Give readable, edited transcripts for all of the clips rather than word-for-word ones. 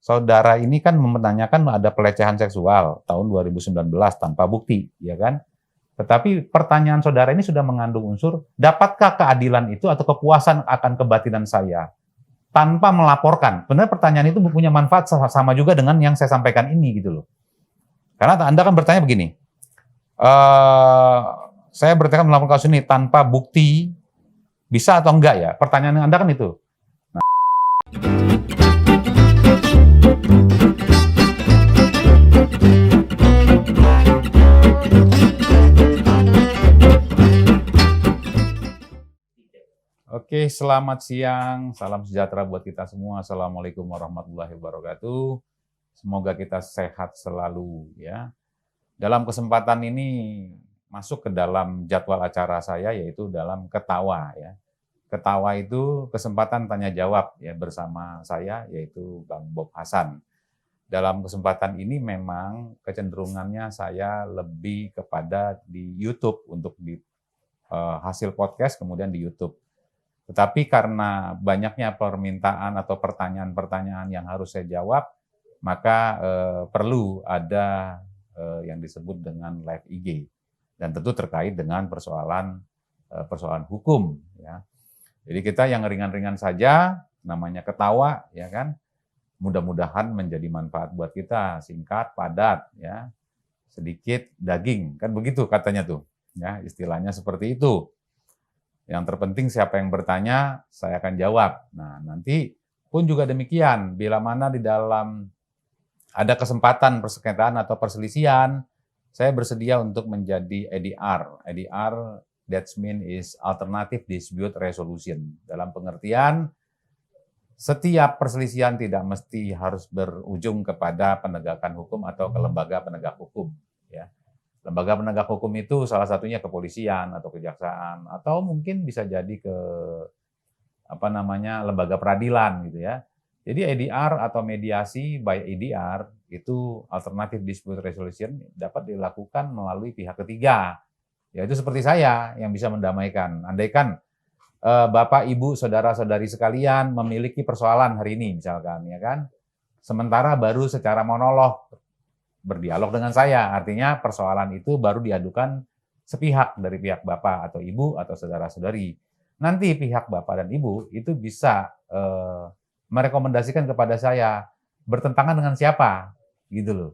saudara ini kan menanyakan ada pelecehan seksual tahun 2019 tanpa bukti, ya kan? Tetapi pertanyaan saudara ini sudah mengandung unsur, dapatkah keadilan itu atau kepuasan akan kebatinan saya tanpa melaporkan? Benar pertanyaan itu punya manfaat sama juga dengan yang saya sampaikan ini gitu loh. Karena Anda kan bertanya begini, saya bertanya melaporkan kasus ini tanpa bukti, bisa atau enggak ya? Pertanyaan Anda kan itu. Nah. Oke, selamat siang, salam sejahtera buat kita semua. Assalamualaikum warahmatullahi wabarakatuh. Semoga kita sehat selalu ya. Dalam kesempatan ini masuk ke dalam jadwal acara saya yaitu dalam Ketawa ya. Ketawa itu kesempatan tanya jawab ya bersama saya yaitu Bang Bob Hasan. Dalam kesempatan ini memang kecenderungannya saya lebih kepada di YouTube untuk di hasil podcast kemudian di YouTube. Tetapi karena banyaknya permintaan atau pertanyaan-pertanyaan yang harus saya jawab, maka perlu ada yang disebut dengan live IG. Dan tentu terkait dengan persoalan hukum. Ya. Jadi kita yang ringan-ringan saja, namanya ketawa, ya kan. Mudah-mudahan menjadi manfaat buat kita, singkat, padat, ya, sedikit daging, kan begitu katanya tuh. Ya, istilahnya seperti itu. Yang terpenting siapa yang bertanya, saya akan jawab. Nah, nanti pun juga demikian. Bila mana di dalam ada kesempatan persengketaan atau perselisihan, saya bersedia untuk menjadi ADR. ADR, that means is Alternative Dispute Resolution. Dalam pengertian, setiap perselisihan tidak mesti harus berujung kepada penegakan hukum atau ke lembaga penegak hukum. Ya. Lembaga penegak hukum itu salah satunya kepolisian atau kejaksaan atau mungkin bisa jadi ke lembaga peradilan gitu ya. Jadi ADR atau mediasi by ADR itu Alternative Dispute Resolution dapat dilakukan melalui pihak ketiga. Yaitu seperti saya yang bisa mendamaikan. Andaikan Bapak, Ibu, saudara-saudari sekalian memiliki persoalan hari ini misalkan ya kan. Sementara baru secara monolog berdialog dengan saya, artinya persoalan itu baru diadukan sepihak dari pihak Bapak atau Ibu atau saudara-saudari. Nanti pihak Bapak dan Ibu itu bisa merekomendasikan kepada saya bertentangan dengan siapa, gitu loh.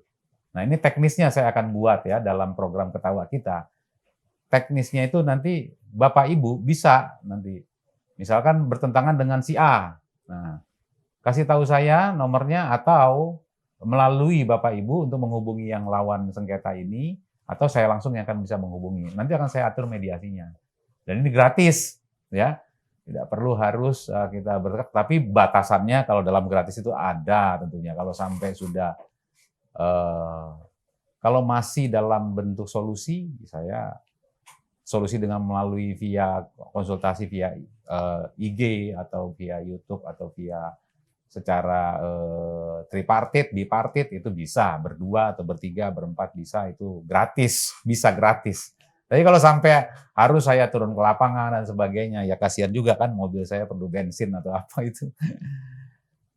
Nah ini teknisnya saya akan buat ya dalam program Ketawa kita. Teknisnya itu nanti Bapak Ibu bisa nanti, misalkan bertentangan dengan si A. Nah, kasih tahu saya nomornya atau melalui Bapak Ibu untuk menghubungi yang lawan sengketa ini, atau saya langsung yang akan bisa menghubungi. Nanti akan saya atur mediasinya. Dan ini gratis, ya. Tidak perlu harus kita berdekat, tapi batasannya kalau dalam gratis itu ada tentunya. Kalau sampai sudah, kalau masih dalam bentuk solusi, saya solusi dengan melalui via konsultasi via IG atau via YouTube atau via secara tripartit, bipartit itu bisa, berdua atau bertiga, berempat bisa, itu gratis, bisa gratis. Tapi kalau sampai harus saya turun ke lapangan dan sebagainya, ya kasihan juga kan mobil saya perlu bensin atau apa itu.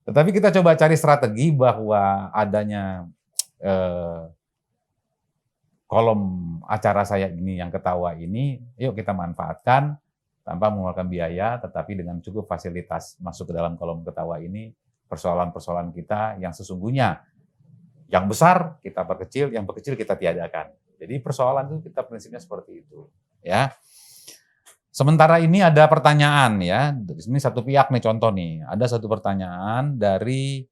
Tetapi kita coba cari strategi bahwa adanya kolom acara saya ini yang Ketawa ini, yuk kita manfaatkan tanpa mengeluarkan biaya, tetapi dengan cukup fasilitas masuk ke dalam kolom Ketawa ini, persoalan-persoalan kita yang sesungguhnya yang besar kita perkecil, yang berkecil kita tiadakan. Jadi persoalan itu kita prinsipnya seperti itu, ya. Sementara ini ada pertanyaan ya, ini satu pihak nih contoh nih, ada satu pertanyaan dari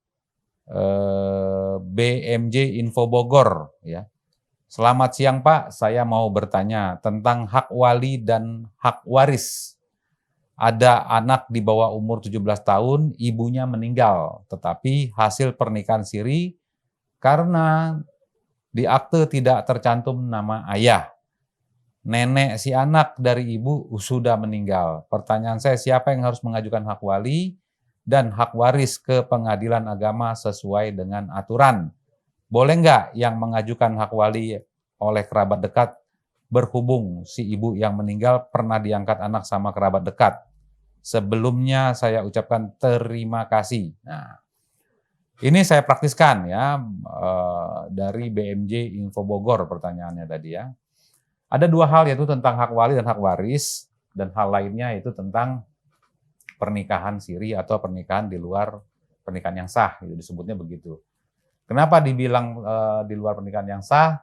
BMJ Info Bogor ya. Selamat siang Pak, saya mau bertanya tentang hak wali dan hak waris. Ada anak di bawah umur 17 tahun, ibunya meninggal, tetapi hasil pernikahan siri karena di akte tidak tercantum nama ayah. Nenek si anak dari ibu sudah meninggal. Pertanyaan saya, siapa yang harus mengajukan hak wali dan hak waris ke pengadilan agama sesuai dengan aturan? Boleh nggak yang mengajukan hak wali oleh kerabat dekat berhubung si ibu yang meninggal pernah diangkat anak sama kerabat dekat? Sebelumnya saya ucapkan terima kasih. Nah, Ini saya praktiskan ya, dari BMJ Info Bogor pertanyaannya tadi ya. Ada dua hal, yaitu tentang hak wali dan hak waris, dan hal lainnya itu tentang pernikahan siri atau pernikahan di luar pernikahan yang sah, gitu, disebutnya begitu. Kenapa dibilang di luar pernikahan yang sah?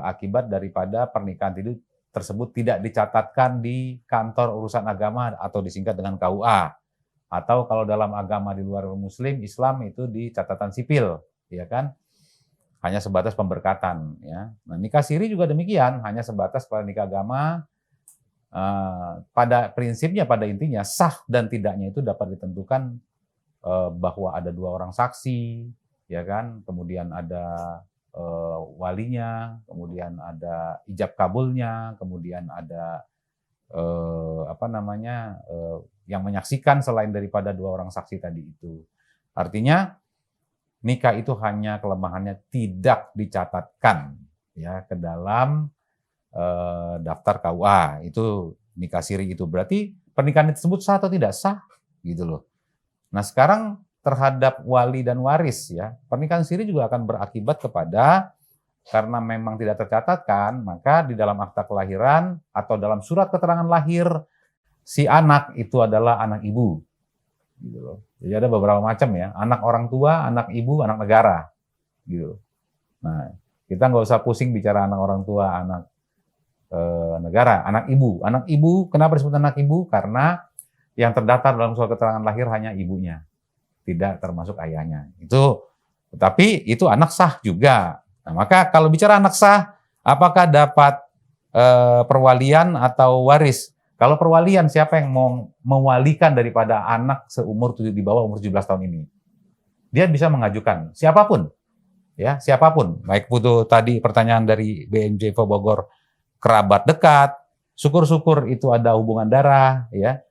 Akibat daripada pernikahan itu tersebut tidak dicatatkan di kantor urusan agama atau disingkat dengan KUA. Atau kalau dalam agama di luar Muslim, Islam itu di catatan sipil, ya kan? Hanya sebatas pemberkatan, ya. Nah, nikah siri juga demikian, hanya sebatas pada nikah agama. Pada prinsipnya, pada intinya, sah dan tidaknya itu dapat ditentukan bahwa ada dua orang saksi, ya kan? Kemudian ada walinya, kemudian ada ijab kabulnya, kemudian ada yang menyaksikan selain daripada dua orang saksi tadi itu. Artinya nikah itu hanya kelemahannya tidak dicatatkan ya ke dalam daftar KUA. Itu nikah siri itu. Berarti pernikahan tersebut sah atau tidak sah gitu loh. Nah, sekarang terhadap wali dan waris ya, pernikahan siri juga akan berakibat kepada, karena memang tidak tercatatkan, maka di dalam akta kelahiran atau dalam surat keterangan lahir si anak itu adalah anak ibu. Gitu loh. Jadi ada beberapa macam ya, anak orang tua, anak ibu, anak negara. Gitu. Nah, kita nggak usah pusing bicara anak orang tua, anak negara, anak ibu. Anak ibu, kenapa disebut anak ibu? Karena yang terdaftar dalam surat keterangan lahir hanya ibunya, tidak termasuk ayahnya. Itu, tetapi itu anak sah juga. Nah, maka kalau bicara anak sah, apakah dapat perwalian atau waris? Kalau perwalian, siapa yang mau mewalikan daripada anak seumur di bawah umur 17 tahun ini? Dia bisa mengajukan siapapun, ya siapapun. Baik itu tadi pertanyaan dari BMJ Info Bogor, kerabat dekat, syukur-syukur itu ada hubungan darah, ya.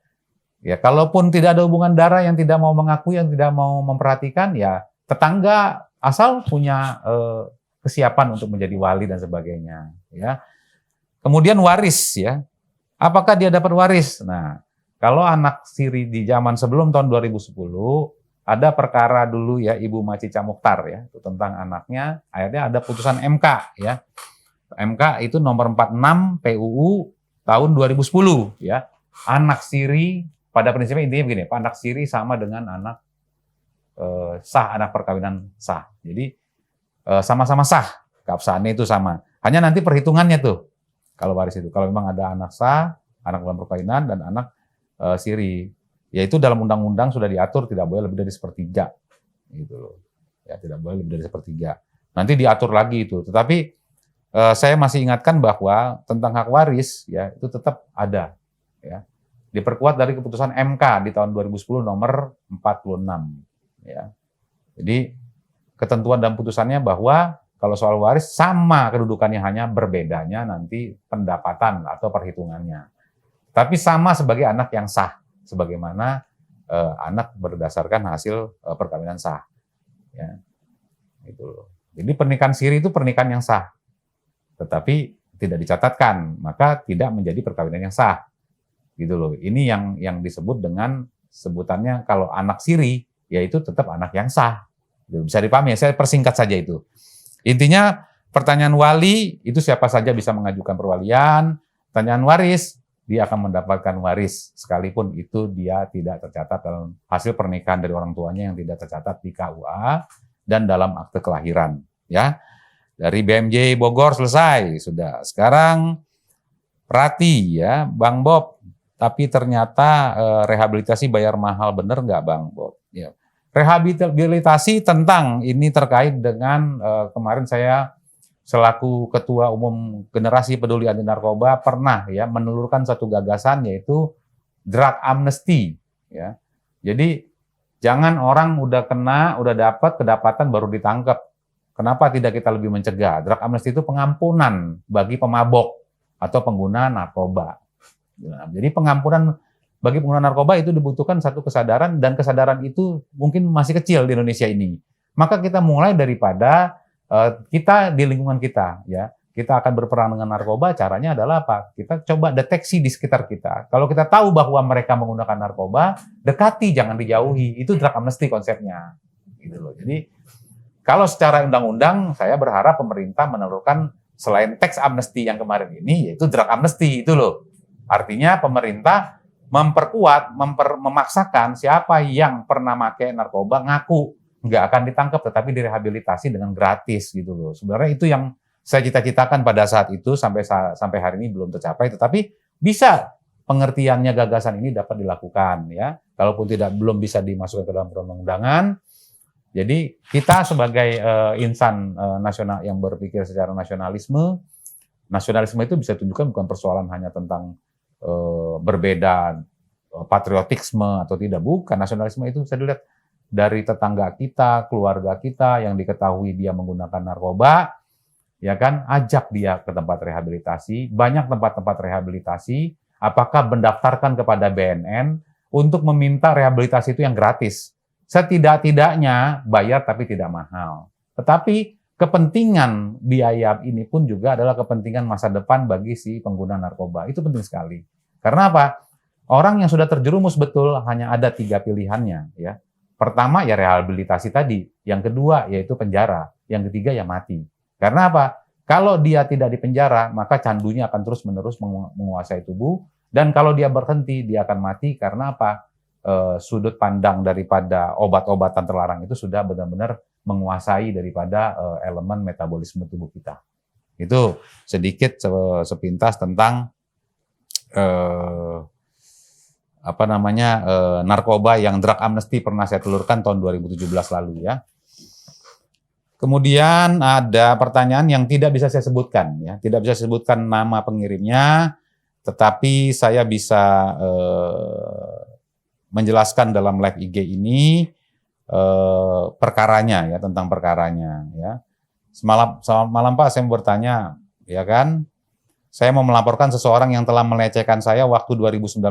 Ya, kalaupun tidak ada hubungan darah, yang tidak mau mengakui, yang tidak mau memperhatikan, ya tetangga asal punya kesiapan untuk menjadi wali dan sebagainya, ya. Kemudian waris, ya. Apakah dia dapat waris? Nah, kalau anak siri di zaman sebelum tahun 2010, ada perkara dulu ya, Ibu Macica Mukhtar ya, itu tentang anaknya, akhirnya ada putusan MK ya. MK itu nomor 46 PUU tahun 2010 ya. Anak siri, pada prinsipnya intinya begini, anak siri sama dengan anak sah, anak perkawinan sah. Jadi sama-sama sah, keabsahannya itu sama. Hanya nanti perhitungannya tuh. Kalau waris itu, kalau memang ada anak sah, anak dalam perkawinan, dan anak siri, yaitu dalam undang-undang sudah diatur tidak boleh lebih dari sepertiga, gitu loh. Ya, tidak boleh lebih dari sepertiga. Nanti diatur lagi itu. Tetapi saya masih ingatkan bahwa tentang hak waris, ya itu tetap ada, ya. Diperkuat dari keputusan MK di tahun 2010 nomor 46, ya. Jadi ketentuan dan putusannya bahwa kalau soal waris sama kedudukannya, hanya berbedanya nanti pendapatan atau perhitungannya. Tapi sama sebagai anak yang sah, sebagaimana anak berdasarkan hasil perkawinan sah. Ya, gitu. Jadi pernikahan siri itu pernikahan yang sah, tetapi tidak dicatatkan, maka tidak menjadi perkawinan yang sah. Gitu loh. Ini yang disebut dengan sebutannya kalau anak siri, yaitu tetap anak yang sah. Bisa dipahami ya, saya persingkat saja itu. Intinya pertanyaan wali itu siapa saja bisa mengajukan perwalian, pertanyaan waris dia akan mendapatkan waris sekalipun itu dia tidak tercatat dalam hasil pernikahan dari orang tuanya yang tidak tercatat di KUA dan dalam akte kelahiran, ya. Dari BMJ Bogor selesai sudah. Sekarang Prati ya, Bang Bob, tapi ternyata rehabilitasi bayar mahal, bener nggak Bang Bob? Ya. Rehabilitasi tentang ini terkait dengan kemarin saya selaku Ketua Umum Generasi Peduli Anti Narkoba pernah ya menelurkan satu gagasan, yaitu drug amnesty ya. Jadi jangan orang udah kena, udah dapat kedapatan baru ditangkap. Kenapa tidak kita lebih mencegah? Drug amnesty itu pengampunan bagi pemabok atau pengguna narkoba. Jadi pengampunan bagi pengguna narkoba itu dibutuhkan satu kesadaran, dan kesadaran itu mungkin masih kecil di Indonesia ini. Maka kita mulai daripada kita di lingkungan kita, ya. Kita akan berperang dengan narkoba, caranya adalah apa? Kita coba deteksi di sekitar kita. Kalau kita tahu bahwa mereka menggunakan narkoba, dekati, jangan dijauhi. Itu drug amnesty konsepnya. gitu loh. Jadi kalau secara undang-undang saya berharap pemerintah menelurkan selain tax amnesty yang kemarin ini, yaitu drug amnesty itu loh. Artinya pemerintah memperkuat, memaksakan siapa yang pernah pakai narkoba ngaku nggak akan ditangkap, tetapi direhabilitasi dengan gratis gitu loh. Sebenarnya itu yang saya cita-citakan pada saat itu, sampai hari ini belum tercapai, tetapi bisa pengertiannya gagasan ini dapat dilakukan ya. Kalaupun belum bisa dimasukkan ke dalam perundang-undangan, jadi kita sebagai insan nasional yang berpikir secara nasionalisme itu bisa tunjukkan bukan persoalan hanya tentang berbeda patriotisme atau tidak, bukan. Nasionalisme itu bisa dilihat dari tetangga kita, keluarga kita yang diketahui dia menggunakan narkoba, ya kan, ajak dia ke tempat rehabilitasi, banyak tempat-tempat rehabilitasi, apakah mendaftarkan kepada BNN untuk meminta rehabilitasi itu yang gratis. Setidak-tidaknya bayar tapi tidak mahal. Tetapi kepentingan biaya ini pun juga adalah kepentingan masa depan bagi si pengguna narkoba. Itu penting sekali. Karena apa? Orang yang sudah terjerumus betul hanya ada 3 pilihannya. Ya. Pertama ya rehabilitasi tadi. Yang kedua yaitu penjara. Yang ketiga ya mati. Karena apa? Kalau dia tidak dipenjara, maka candunya akan terus-menerus menguasai tubuh. Dan kalau dia berhenti, dia akan mati. Karena apa? Sudut pandang daripada obat-obatan terlarang itu sudah benar-benar menguasai daripada elemen metabolisme tubuh kita. Itu sedikit sepintas tentang narkoba yang drug amnesty pernah saya telurkan tahun 2017 lalu ya. Kemudian ada pertanyaan yang tidak bisa saya sebutkan ya, tidak bisa saya sebutkan nama pengirimnya, tetapi saya bisa menjelaskan dalam live IG ini perkaranya ya, tentang perkaranya ya. Selamat malam Pak, saya mau bertanya ya kan. Saya mau melaporkan seseorang yang telah melecehkan saya waktu 2019,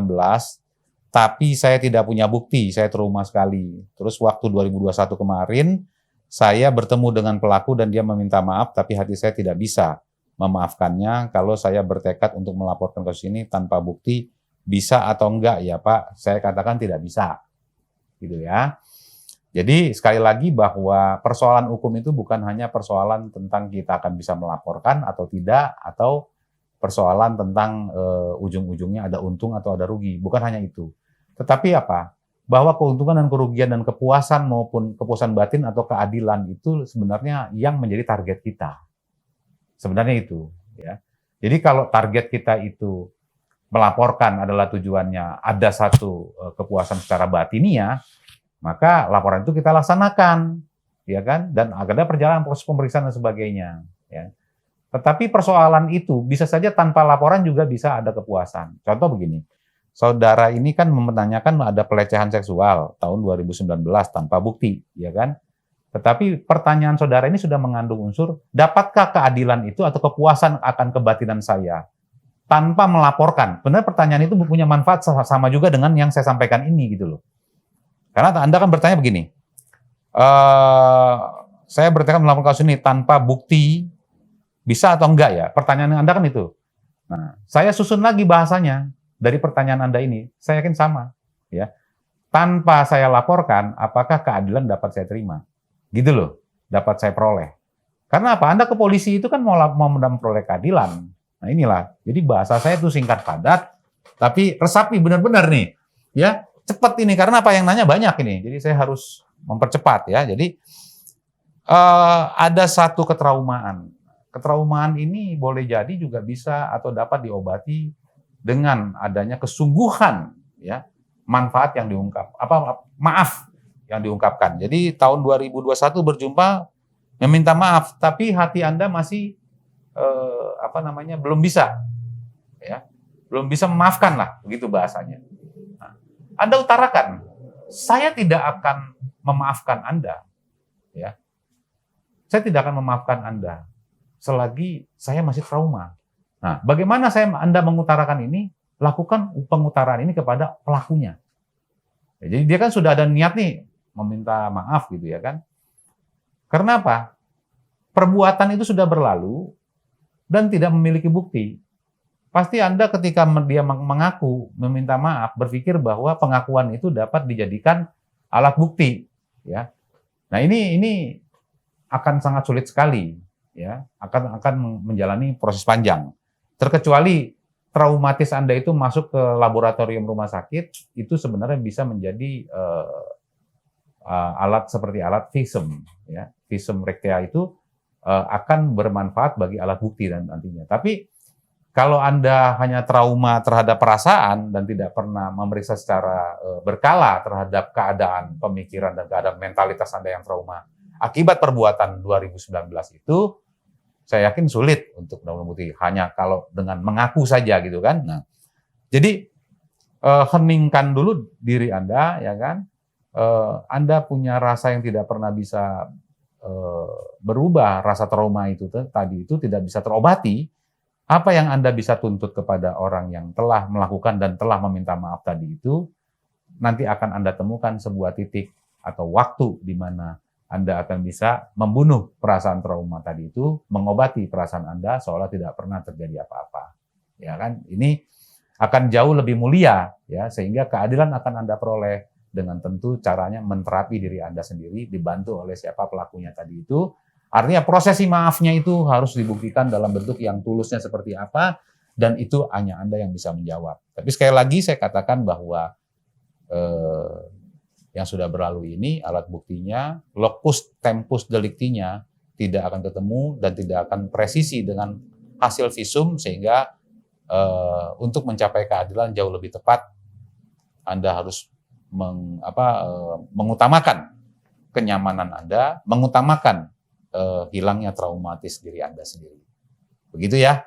tapi saya tidak punya bukti, saya trauma sekali. Terus waktu 2021 kemarin, saya bertemu dengan pelaku dan dia meminta maaf, tapi hati saya tidak bisa memaafkannya. Kalau saya bertekad untuk melaporkan kasus ini tanpa bukti, bisa atau enggak ya Pak? Saya katakan tidak bisa, gitu ya. Jadi sekali lagi bahwa persoalan hukum itu bukan hanya persoalan tentang kita akan bisa melaporkan atau tidak, atau persoalan tentang ujung-ujungnya ada untung atau ada rugi. Bukan hanya itu. Tetapi apa? Bahwa keuntungan dan kerugian dan kepuasan maupun kepuasan batin atau keadilan itu sebenarnya yang menjadi target kita. Sebenarnya itu. Ya. Jadi kalau target kita itu melaporkan adalah tujuannya ada satu kepuasan secara batiniah, maka laporan itu kita laksanakan, ya kan? Dan ada perjalanan proses pemeriksaan dan sebagainya. Ya. Tetapi persoalan itu bisa saja tanpa laporan juga bisa ada kepuasan. Contoh begini, saudara ini kan menanyakan ada pelecehan seksual tahun 2019 tanpa bukti, ya kan? Tetapi pertanyaan saudara ini sudah mengandung unsur, dapatkah keadilan itu atau kepuasan akan kebatinan saya tanpa melaporkan? Benar, pertanyaan itu punya manfaat sama juga dengan yang saya sampaikan ini gitu loh. Karena Anda kan bertanya begini, saya bertekad melakukan kasus ini tanpa bukti, bisa atau enggak ya? Pertanyaan Anda kan itu. Nah, saya susun lagi bahasanya dari pertanyaan Anda ini, saya yakin sama. Ya, tanpa saya laporkan, apakah keadilan dapat saya terima? Gitu loh, dapat saya peroleh. Karena apa? Anda ke polisi itu kan mau memperoleh keadilan. Nah inilah, jadi bahasa saya itu singkat padat, tapi resapi benar-benar nih. Ya, cepat ini, karena apa, yang nanya banyak ini, jadi saya harus mempercepat ya. Jadi ada satu ketraumaan. Ketraumaan ini boleh jadi juga bisa atau dapat diobati dengan adanya kesungguhan, ya, manfaat yang diungkap, maaf yang diungkapkan. Jadi tahun 2021 berjumpa meminta maaf, tapi hati Anda masih belum bisa, ya, belum bisa memaafkan lah, begitu bahasanya. Anda utarakan, saya tidak akan memaafkan Anda, ya. Saya tidak akan memaafkan Anda selagi saya masih trauma. Nah, bagaimana Anda mengutarakan ini? Lakukan pengutaraan ini kepada pelakunya. Ya, jadi dia kan sudah ada niat nih meminta maaf gitu ya kan? Karena apa? Perbuatan itu sudah berlalu dan tidak memiliki bukti. Pasti Anda ketika dia mengaku, meminta maaf, berpikir bahwa pengakuan itu dapat dijadikan alat bukti, ya. Nah ini akan sangat sulit sekali, ya, akan menjalani proses panjang. Terkecuali traumatis Anda itu masuk ke laboratorium rumah sakit, itu sebenarnya bisa menjadi alat seperti alat visum, ya. Visum rectia itu akan bermanfaat bagi alat bukti dan nantinya. Tapi kalau Anda hanya trauma terhadap perasaan dan tidak pernah memeriksa secara berkala terhadap keadaan pemikiran dan keadaan mentalitas Anda yang trauma akibat perbuatan 2019 itu, saya yakin sulit untuk menemukan hanya kalau dengan mengaku saja gitu kan. Nah, jadi heningkan dulu diri Anda, ya kan. Anda punya rasa yang tidak pernah bisa berubah, rasa trauma itu tadi itu tidak bisa terobati. Apa yang Anda bisa tuntut kepada orang yang telah melakukan dan telah meminta maaf tadi itu, nanti akan Anda temukan sebuah titik atau waktu di mana Anda akan bisa membunuh perasaan trauma tadi itu, mengobati perasaan Anda seolah tidak pernah terjadi apa-apa. Ya kan? Ini akan jauh lebih mulia, ya, sehingga keadilan akan Anda peroleh dengan tentu caranya menterapi diri Anda sendiri, dibantu oleh siapa pelakunya tadi itu. Artinya prosesi maafnya itu harus dibuktikan dalam bentuk yang tulusnya seperti apa, dan itu hanya Anda yang bisa menjawab. Tapi sekali lagi saya katakan bahwa yang sudah berlalu ini, alat buktinya, locus tempus delictinya tidak akan ketemu dan tidak akan presisi dengan hasil visum, sehingga untuk mencapai keadilan jauh lebih tepat, Anda harus mengutamakan kenyamanan Anda, mengutamakan hilangnya traumatis diri Anda sendiri. Begitu ya.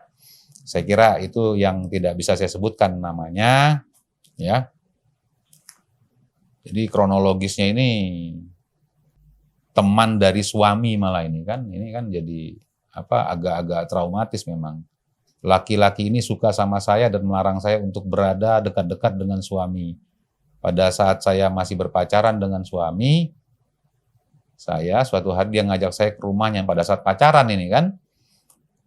Saya kira itu yang tidak bisa saya sebutkan namanya, ya. Jadi kronologisnya ini teman dari suami malah ini kan jadi agak-agak traumatis memang. Laki-laki ini suka sama saya dan melarang saya untuk berada dekat-dekat dengan suami. Pada saat saya masih berpacaran dengan suami, suatu hari dia ngajak saya ke rumahnya pada saat pacaran ini kan,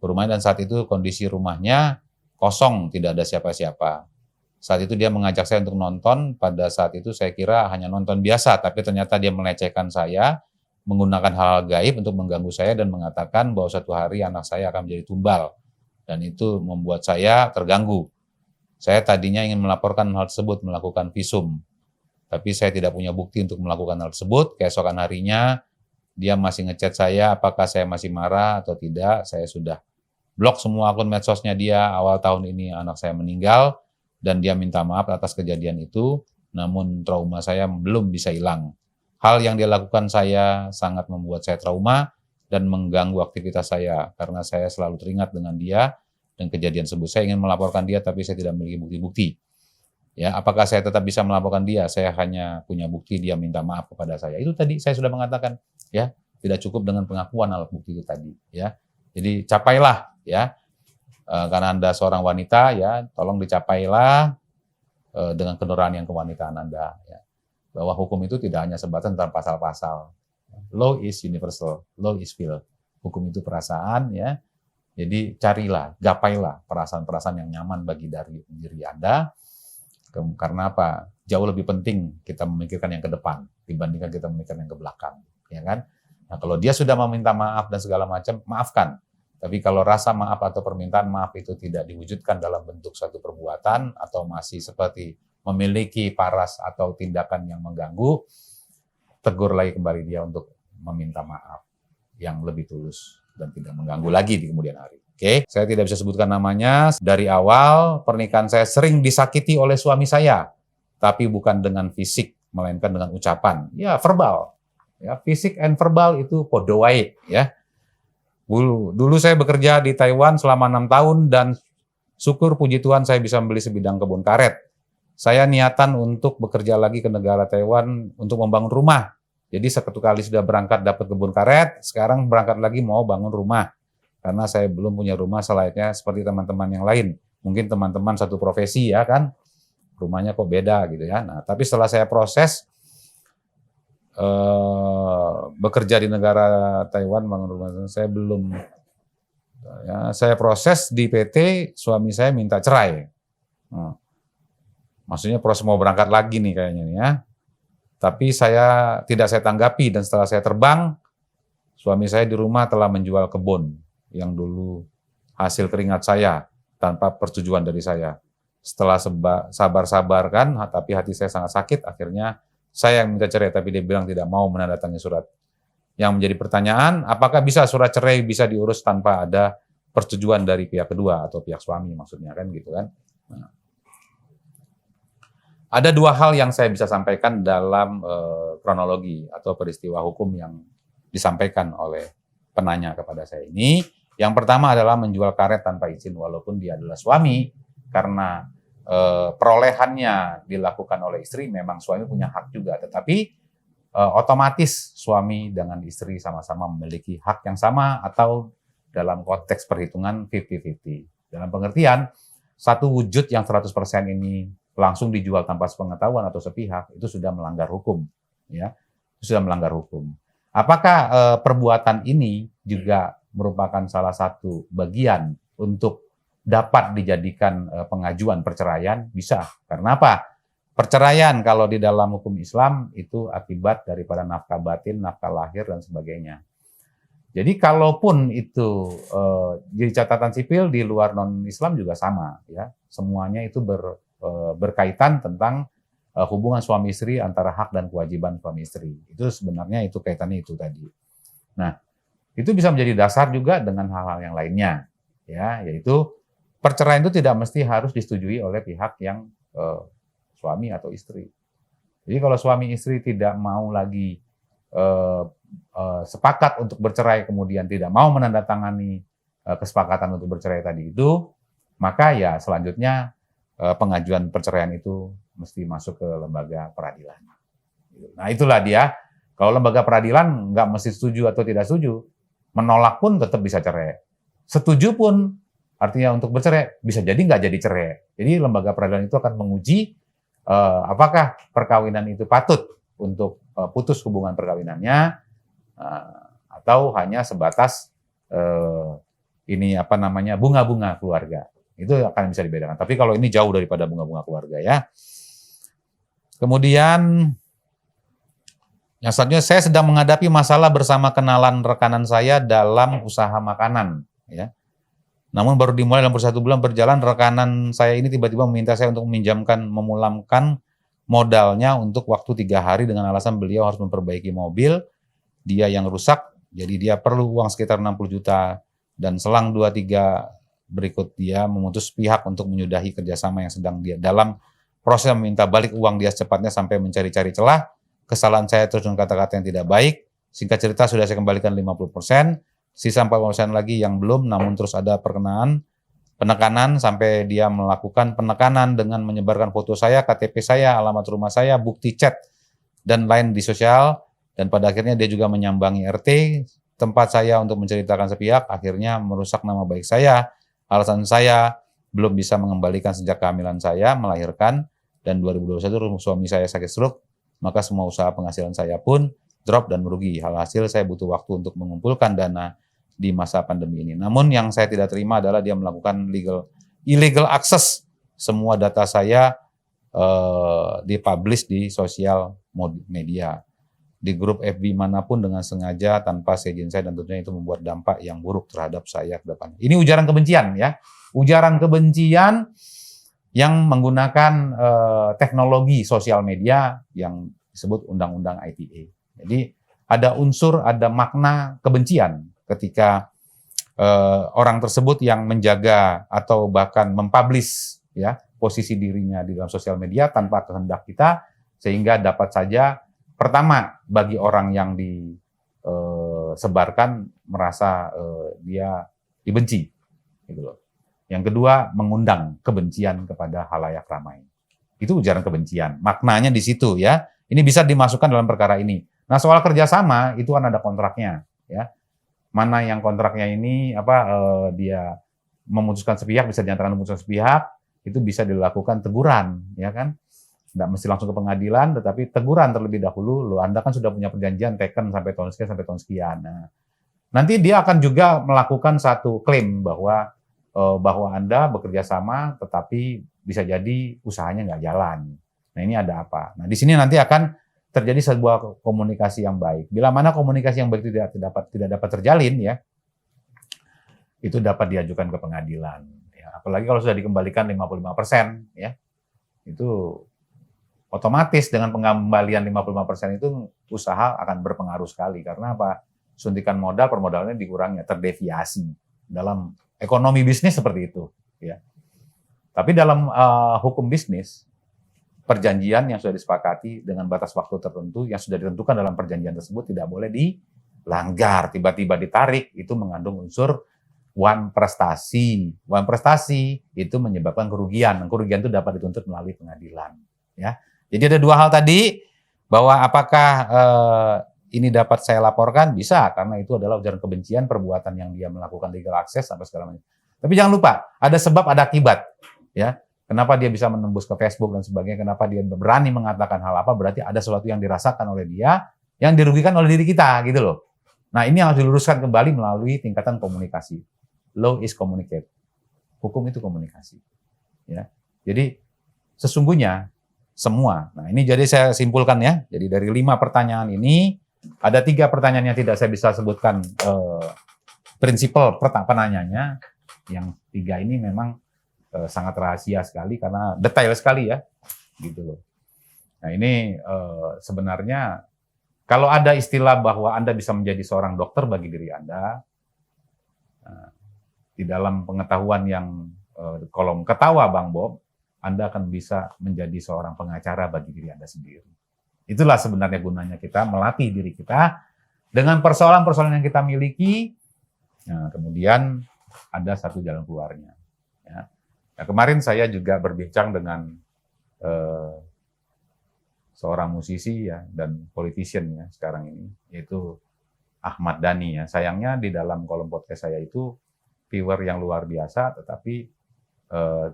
ke rumahnya, dan saat itu kondisi rumahnya kosong, tidak ada siapa-siapa. Saat itu dia mengajak saya untuk nonton, pada saat itu saya kira hanya nonton biasa, tapi ternyata dia melecehkan saya, menggunakan hal gaib untuk mengganggu saya dan mengatakan bahwa suatu hari anak saya akan menjadi tumbal. Dan itu membuat saya terganggu. Saya tadinya ingin melaporkan hal tersebut, melakukan visum. Tapi saya tidak punya bukti untuk melakukan hal tersebut. Keesokan harinya, dia masih ngechat saya, apakah saya masih marah atau tidak. Saya sudah blok semua akun medsosnya dia. Awal tahun ini anak saya meninggal, dan dia minta maaf atas kejadian itu, namun trauma saya belum bisa hilang. Hal yang dia lakukan saya sangat membuat saya trauma dan mengganggu aktivitas saya, karena saya selalu teringat dengan dia dan kejadian tersebut. Saya ingin melaporkan dia, tapi saya tidak memiliki bukti-bukti. Ya, apakah saya tetap bisa melaporkan dia? Saya hanya punya bukti dia minta maaf kepada saya. Itu tadi saya sudah mengatakan, ya, tidak cukup dengan pengakuan alat bukti itu tadi, ya. Jadi capailah, ya, karena Anda seorang wanita, ya, tolong dicapailah dengan kenuranian kewanitaan Anda, ya. Bahwa hukum itu tidak hanya sebatas tentang pasal-pasal. Law is universal, law is feel. Hukum itu perasaan, ya. Jadi carilah, gapailah perasaan-perasaan yang nyaman bagi diri Anda. Karena apa? Jauh lebih penting kita memikirkan yang ke depan dibandingkan kita memikirkan yang ke belakang, ya kan? Nah, kalau dia sudah meminta maaf dan segala macam, maafkan. Tapi kalau rasa maaf atau permintaan maaf itu tidak diwujudkan dalam bentuk suatu perbuatan atau masih seperti memiliki paras atau tindakan yang mengganggu, tegur lagi kembali dia untuk meminta maaf yang lebih tulus dan tidak mengganggu lagi di kemudian hari. Oke, saya tidak bisa sebutkan namanya. Dari awal pernikahan saya sering disakiti oleh suami saya, tapi bukan dengan fisik, melainkan dengan ucapan. Ya, verbal. Ya, fisik and verbal itu podo wae, ya. Dulu saya bekerja di Taiwan selama 6 tahun dan syukur puji Tuhan saya bisa membeli sebidang kebun karet. Saya niatan untuk bekerja lagi ke negara Taiwan untuk membangun rumah. Jadi satu kali sudah berangkat dapat kebun karet, sekarang berangkat lagi mau bangun rumah. Karena saya belum punya rumah selayaknya seperti teman-teman yang lain. Mungkin teman-teman satu profesi, ya kan, rumahnya kok beda gitu ya. Nah, tapi setelah saya proses bekerja di negara Taiwan bangun rumah, saya belum, ya, saya proses di PT, suami saya minta cerai. Maksudnya proses mau berangkat lagi nih kayaknya nih, ya. Tapi tidak saya tanggapi, dan setelah saya terbang, suami saya di rumah telah menjual kebun yang dulu hasil keringat saya tanpa persetujuan dari saya. Setelah sabar-sabar kan, tapi hati saya sangat sakit, akhirnya saya yang minta cerai, tapi dia bilang tidak mau menandatangani surat. Yang menjadi pertanyaan, apakah bisa surat cerai bisa diurus tanpa ada persetujuan dari pihak kedua atau pihak suami maksudnya kan gitu kan. Nah, ada dua hal yang saya bisa sampaikan dalam kronologi atau peristiwa hukum yang disampaikan oleh penanya kepada saya ini. Yang pertama adalah menjual karet tanpa izin walaupun dia adalah suami, karena perolehannya dilakukan oleh istri, memang suami punya hak juga, tetapi otomatis suami dengan istri sama-sama memiliki hak yang sama atau dalam konteks perhitungan 50-50. Dalam pengertian, satu wujud yang 100% ini langsung dijual tanpa sepengetahuan atau sepihak, itu sudah melanggar hukum. Ya, sudah melanggar hukum. Apakah perbuatan ini juga merupakan salah satu bagian untuk dapat dijadikan pengajuan perceraian? Bisa. Karena apa? Perceraian kalau di dalam hukum Islam itu akibat daripada nafkah batin, nafkah lahir, dan sebagainya. Jadi kalaupun itu jadi catatan sipil di luar non-Islam juga sama, ya, semuanya itu berkaitan tentang hubungan suami istri antara hak dan kewajiban suami istri. Itu sebenarnya itu kaitannya itu tadi. Nah, itu bisa menjadi dasar juga dengan hal-hal yang lainnya, ya, yaitu perceraian itu tidak mesti harus disetujui oleh pihak yang suami atau istri. Jadi kalau suami istri tidak mau lagi sepakat untuk bercerai, kemudian tidak mau menandatangani kesepakatan untuk bercerai tadi itu, maka ya selanjutnya pengajuan perceraian itu mesti masuk ke lembaga peradilan. Nah itulah dia, kalau lembaga peradilan nggak mesti setuju atau tidak setuju, menolak pun tetap bisa cerai. Setuju pun artinya untuk bercerai bisa jadi nggak jadi cerai. Jadi lembaga peradilan itu akan menguji apakah perkawinan itu patut untuk putus hubungan perkawinannya, atau hanya sebatas ini apa namanya bunga-bunga keluarga. Itu akan bisa dibedakan. Tapi kalau ini jauh daripada bunga-bunga keluarga, ya. Kemudian yang selanjutnya, saya sedang menghadapi masalah bersama kenalan rekanan saya dalam usaha makanan, ya. Namun baru dimulai dalam 1 bulan berjalan, rekanan saya ini tiba-tiba meminta saya untuk memulangkan modalnya untuk waktu 3 hari dengan alasan beliau harus memperbaiki mobil dia yang rusak, jadi dia perlu uang sekitar 60 juta, dan selang 2-3 berikut dia memutus pihak untuk menyudahi kerjasama yang sedang dia dalam proses meminta balik uang dia secepatnya sampai mencari-cari celah. Kesalahan saya terus dengan kata-kata yang tidak baik. Singkat cerita sudah saya kembalikan 50%, sisa 40% lagi yang belum, namun terus ada penekanan sampai dia melakukan penekanan dengan menyebarkan foto saya, KTP saya, alamat rumah saya, bukti chat, dan lain di sosial. Dan pada akhirnya dia juga menyambangi RT tempat saya untuk menceritakan sepihak, akhirnya merusak nama baik saya. Alasan saya belum bisa mengembalikan sejak kehamilan saya, melahirkan, dan 2021 suami saya sakit stroke, maka semua usaha penghasilan saya pun drop dan merugi. Hasil saya butuh waktu untuk mengumpulkan dana di masa pandemi ini. Namun yang saya tidak terima adalah dia melakukan illegal access. Semua data saya dipublish di sosial media, di grup FB manapun dengan sengaja tanpa seizin saya, dan tentunya itu membuat dampak yang buruk terhadap saya ke depan. Ini ujaran kebencian, ya. Ujaran kebencian yang menggunakan teknologi sosial media yang disebut Undang-Undang ITE. Jadi ada unsur, ada makna kebencian ketika orang tersebut yang menjaga atau bahkan mempublish, ya, posisi dirinya di dalam sosial media tanpa kehendak kita, sehingga dapat saja pertama, bagi orang yang disebarkan merasa dia dibenci, gitu loh. Yang kedua, mengundang kebencian kepada halayak ramai. Itu ujaran kebencian. Maknanya di situ, ya. Ini bisa dimasukkan dalam perkara ini. Nah, soal kerjasama itu kan ada kontraknya, ya. Mana yang kontraknya ini dia memutuskan sepihak, bisa dinyatakan memutuskan sepihak, itu bisa dilakukan teguran, ya kan. Tidak mesti langsung ke pengadilan, tetapi teguran terlebih dahulu. Loh, Anda kan sudah punya perjanjian taken sampai tahun sekian. Nah, nanti dia akan juga melakukan satu klaim bahwa Anda bekerja sama, tetapi bisa jadi usahanya nggak jalan. Nah, ini ada apa? Nah, di sini nanti akan terjadi sebuah komunikasi yang baik. Bila mana komunikasi yang baik itu tidak dapat terjalin, ya, itu dapat diajukan ke pengadilan. Ya, apalagi kalau sudah dikembalikan 55%, ya, itu otomatis dengan pengembalian 55% itu usaha akan berpengaruh sekali. Karena apa? Suntikan modal, permodalannya dikurangi, terdeviasi. Dalam ekonomi bisnis seperti itu. Ya. Tapi dalam hukum bisnis, perjanjian yang sudah disepakati dengan batas waktu tertentu yang sudah ditentukan dalam perjanjian tersebut tidak boleh dilanggar. Tiba-tiba ditarik, itu mengandung unsur wan prestasi. Wan prestasi itu menyebabkan kerugian. Kerugian itu dapat dituntut melalui pengadilan. Ya. Jadi ada dua hal tadi, bahwa apakah ini dapat saya laporkan? Bisa, karena itu adalah ujaran kebencian, perbuatan yang dia melakukan legal access sampai segala macam. Tapi jangan lupa, ada sebab, ada akibat. Ya, kenapa dia bisa menembus ke Facebook dan sebagainya, kenapa dia berani mengatakan hal apa, berarti ada sesuatu yang dirasakan oleh dia, yang dirugikan oleh diri kita, gitu loh. Nah, ini yang harus diluruskan kembali melalui tingkatan komunikasi. Law is communicate. Hukum itu komunikasi. Ya. Jadi, sesungguhnya, semua. Nah, ini jadi saya simpulkan ya. Jadi dari 5 pertanyaan ini, ada 3 pertanyaan yang tidak saya bisa sebutkan prinsipal penanyanya. Yang 3 ini memang sangat rahasia sekali karena detail sekali ya, gitu loh. Nah ini sebenarnya kalau ada istilah bahwa Anda bisa menjadi seorang dokter bagi diri Anda, di dalam pengetahuan yang kolom ketawa Bang Bob, Anda akan bisa menjadi seorang pengacara bagi diri Anda sendiri. Itulah sebenarnya gunanya kita melatih diri kita dengan persoalan-persoalan yang kita miliki. Nah, kemudian ada satu jalan keluarnya. Ya. Nah, kemarin saya juga berbincang dengan seorang musisi ya dan politician ya sekarang ini, yaitu Ahmad Dhani ya. Sayangnya di dalam kolom podcast saya itu viewer yang luar biasa, tetapi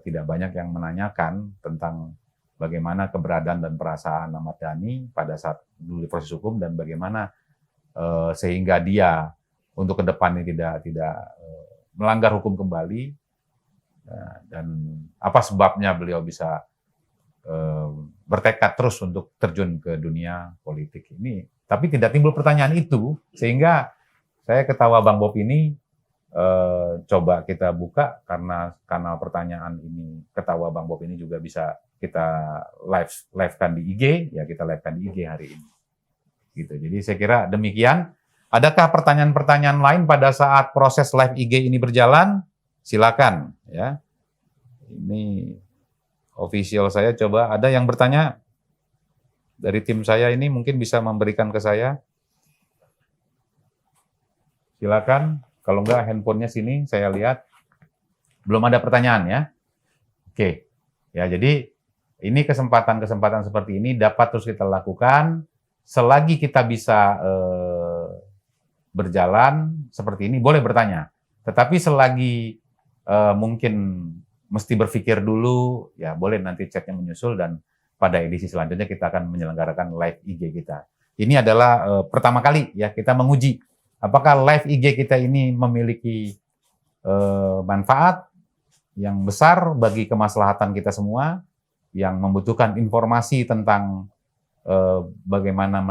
tidak banyak yang menanyakan tentang bagaimana keberadaan dan perasaan Ahmad Dhani pada saat dulu proses hukum dan bagaimana sehingga dia untuk ke depan ini tidak melanggar hukum kembali dan apa sebabnya beliau bisa bertekad terus untuk terjun ke dunia politik ini. Tapi tidak timbul pertanyaan itu sehingga saya ketawa Bang Bob ini coba kita buka karena kanal pertanyaan ini ketawa Bang Bob ini juga bisa kita live-kan di IG, ya kita live-kan di IG hari ini. Gitu. Jadi saya kira demikian. Adakah pertanyaan-pertanyaan lain pada saat proses live IG ini berjalan? Silakan ya. Ini official saya coba ada yang bertanya dari tim saya ini mungkin bisa memberikan ke saya. Silakan. Kalau enggak handphonenya sini saya lihat belum ada pertanyaan ya. Oke. Ya, jadi ini kesempatan-kesempatan seperti ini dapat terus kita lakukan selagi kita bisa berjalan seperti ini boleh bertanya. Tetapi selagi mungkin mesti berpikir dulu ya boleh nanti chatnya menyusul dan pada edisi selanjutnya kita akan menyelenggarakan live IG kita. Ini adalah pertama kali ya kita menguji apakah live IG kita ini memiliki manfaat yang besar bagi kemaslahatan kita semua yang membutuhkan informasi tentang bagaimana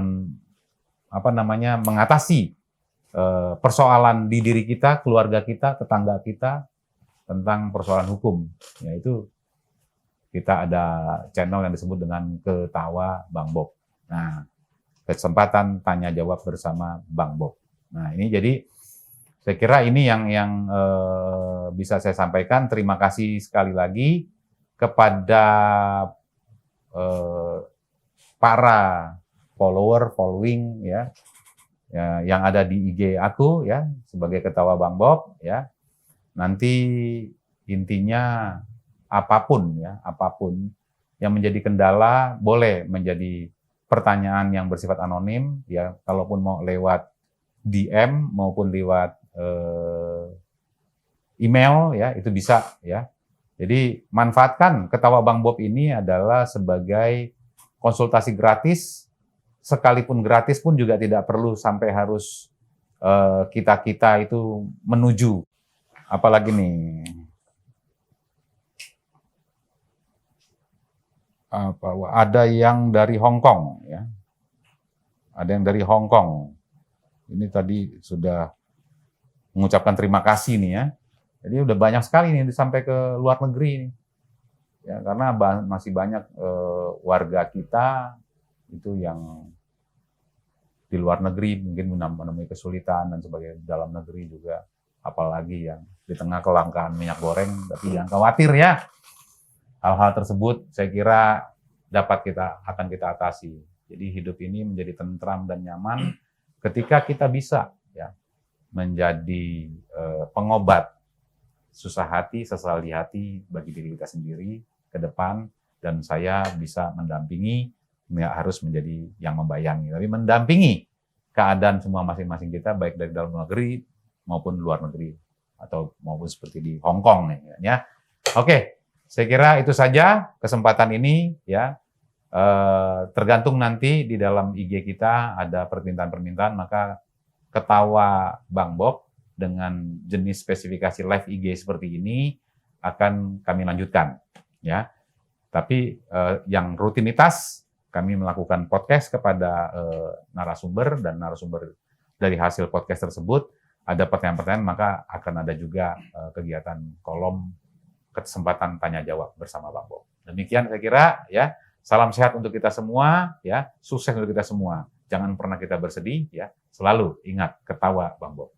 mengatasi persoalan di diri kita, keluarga kita, tetangga kita tentang persoalan hukum. Yaitu kita ada channel yang disebut dengan Ketawa Bang Bob. Nah, kesempatan tanya jawab bersama Bang Bob. Nah, ini jadi saya kira ini yang bisa saya sampaikan. Terima kasih sekali lagi kepada para following ya yang ada di IG aku ya sebagai Ketawa Bang Bob ya. Nanti intinya apapun yang menjadi kendala boleh menjadi pertanyaan yang bersifat anonim ya, kalaupun mau lewat DM maupun lewat email ya itu bisa ya. Jadi manfaatkan Ketawa Bang Bob ini adalah sebagai konsultasi gratis, sekalipun gratis pun juga tidak perlu sampai harus kita itu menuju. Apalagi nih, ada yang dari Hong Kong ya. ada yang dari Hong Kong. Ini tadi sudah mengucapkan terima kasih nih ya. Jadi udah banyak sekali nih sampai ke luar negeri nih. Ya, karena masih banyak warga kita itu yang di luar negeri mungkin menemui kesulitan dan sebagainya, dalam negeri juga, apalagi yang di tengah kelangkaan minyak goreng. Tapi jangan khawatir ya, hal-hal tersebut saya kira akan kita atasi. Jadi hidup ini menjadi tentram dan nyaman ketika kita bisa ya menjadi pengobat susah hati, sesal di hati bagi diri kita sendiri ke depan, dan saya bisa mendampingi, nggak harus menjadi yang membayangi, tapi mendampingi keadaan semua masing-masing kita, baik dari dalam negeri maupun luar negeri, atau maupun seperti di Hong Kong ya. Oke, saya kira itu saja kesempatan ini ya. Tergantung nanti di dalam IG kita ada permintaan-permintaan, maka ketawa Bang Bob dengan jenis spesifikasi live IG seperti ini akan kami lanjutkan ya. Tapi yang rutinitas kami melakukan podcast kepada narasumber, dan narasumber dari hasil podcast tersebut ada pertanyaan-pertanyaan, maka akan ada juga kegiatan kolom kesempatan tanya jawab bersama Bang Bob. Demikian saya kira ya. Salam sehat untuk kita semua ya, sukses untuk kita semua. Jangan pernah kita bersedih ya. Selalu ingat ketawa Bang Bob.